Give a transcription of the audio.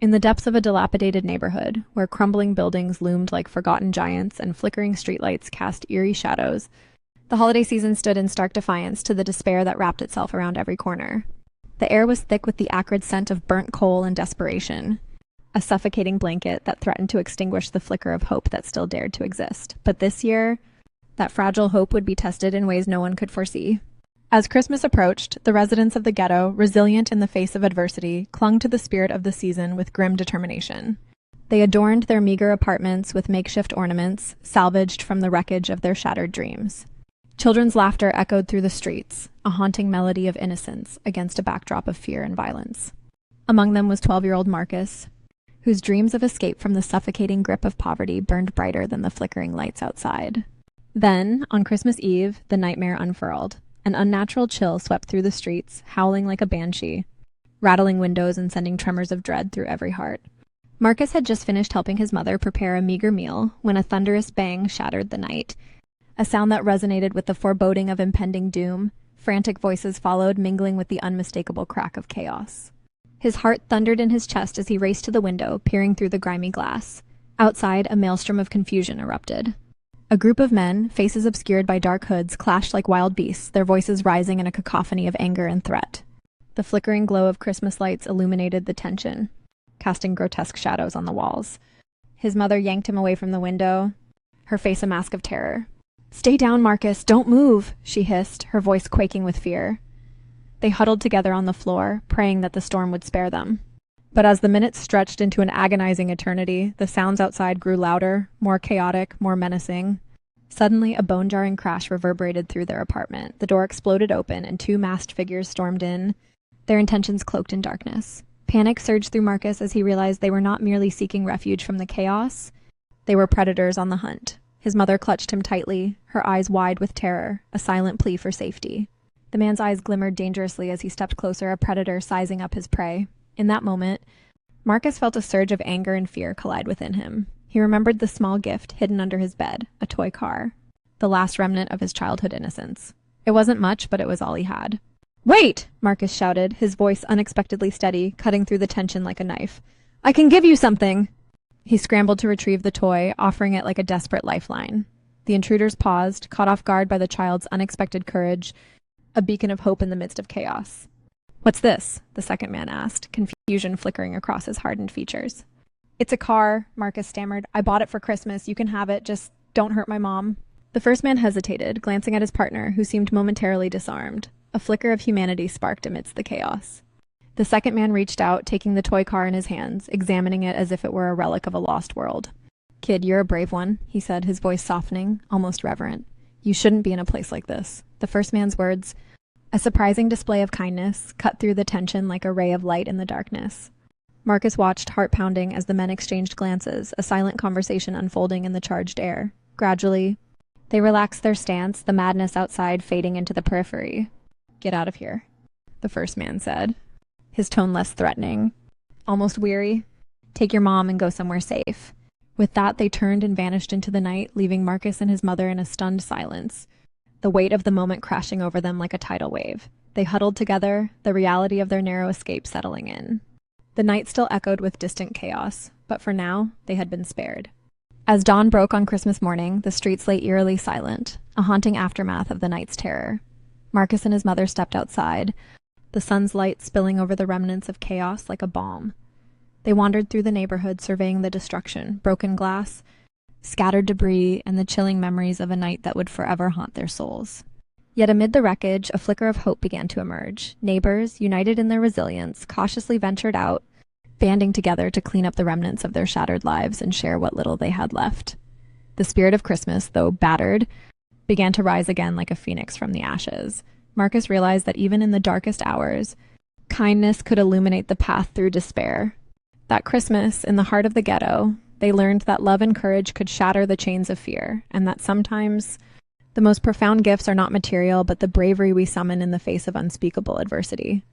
In the depths of a dilapidated neighborhood, where crumbling buildings loomed like forgotten giants and flickering streetlights cast eerie shadows, the holiday season stood in stark defiance to the despair that wrapped itself around every corner. The air was thick with the acrid scent of burnt coal and desperation, a suffocating blanket that threatened to extinguish the flicker of hope that still dared to exist. But this year, that fragile hope would be tested in ways no one could foresee. As Christmas approached, the residents of the ghetto, resilient in the face of adversity, clung to the spirit of the season with grim determination. They adorned their meager apartments with makeshift ornaments, salvaged from the wreckage of their shattered dreams. Children's laughter echoed through the streets, a haunting melody of innocence against a backdrop of fear and violence. Among them was 12-year-old Marcus, whose dreams of escape from the suffocating grip of poverty burned brighter than the flickering lights outside. Then, on Christmas Eve, the nightmare unfurled. An unnatural chill swept through the streets, howling like a banshee, rattling windows and sending tremors of dread through every heart. Marcus had just finished helping his mother prepare a meager meal when a thunderous bang shattered the night, a sound that resonated with the foreboding of impending doom. Frantic voices followed, mingling with the unmistakable crack of chaos. His heart thundered in his chest as he raced to the window, peering through the grimy glass. Outside, a maelstrom of confusion erupted. A group of men, faces obscured by dark hoods, clashed like wild beasts, their voices rising in a cacophony of anger and threat. The flickering glow of Christmas lights illuminated the tension, casting grotesque shadows on the walls. His mother yanked him away from the window, her face a mask of terror. "Stay down, Marcus, don't move," she hissed, her voice quaking with fear. They huddled together on the floor, praying that the storm would spare them. But as the minutes stretched into an agonizing eternity, the sounds outside grew louder, more chaotic, more menacing. Suddenly, a bone-jarring crash reverberated through their apartment. The door exploded open, and two masked figures stormed in, their intentions cloaked in darkness. Panic surged through Marcus as he realized they were not merely seeking refuge from the chaos. They were predators on the hunt. His mother clutched him tightly, her eyes wide with terror, a silent plea for safety. The man's eyes glimmered dangerously as he stepped closer, a predator sizing up his prey. In that moment, Marcus felt a surge of anger and fear collide within him. He remembered the small gift hidden under his bed, a toy car, the last remnant of his childhood innocence. It wasn't much, but it was all he had. "Wait!" Marcus shouted, his voice unexpectedly steady, cutting through the tension like a knife. "I can give you something!" He scrambled to retrieve the toy, offering it like a desperate lifeline. The intruders paused, caught off guard by the child's unexpected courage, a beacon of hope in the midst of chaos. "What's this?" the second man asked, confusion flickering across his hardened features. "It's a car," Marcus stammered. "I bought it for Christmas. You can have it. Just don't hurt my mom." The first man hesitated, glancing at his partner, who seemed momentarily disarmed. A flicker of humanity sparked amidst the chaos. The second man reached out, taking the toy car in his hands, examining it as if it were a relic of a lost world. "Kid, you're a brave one," he said, his voice softening, almost reverent. "You shouldn't be in a place like this." The first man's words, a surprising display of kindness, cut through the tension like a ray of light in the darkness. Marcus watched, heart pounding, as the men exchanged glances, a silent conversation unfolding in the charged air. Gradually, they relaxed their stance, the madness outside fading into the periphery. "Get out of here," the first man said, his tone less threatening, almost weary. "Take your mom and go somewhere safe." With that, they turned and vanished into the night, leaving Marcus and his mother in a stunned silence, the weight of the moment crashing over them like a tidal wave. They huddled together, the reality of their narrow escape settling in. The night still echoed with distant chaos, but for now, they had been spared. As dawn broke on Christmas morning, the streets lay eerily silent, a haunting aftermath of the night's terror. Marcus and his mother stepped outside, the sun's light spilling over the remnants of chaos like a balm. They wandered through the neighborhood, surveying the destruction, broken glass, scattered debris, and the chilling memories of a night that would forever haunt their souls. Yet amid the wreckage, a flicker of hope began to emerge. Neighbors, united in their resilience, cautiously ventured out, banding together to clean up the remnants of their shattered lives and share what little they had left. The spirit of Christmas, though battered, began to rise again like a phoenix from the ashes. Marcus realized that even in the darkest hours, kindness could illuminate the path through despair. That Christmas, in the heart of the ghetto, they learned that love and courage could shatter the chains of fear, and that sometimes the most profound gifts are not material, but the bravery we summon in the face of unspeakable adversity.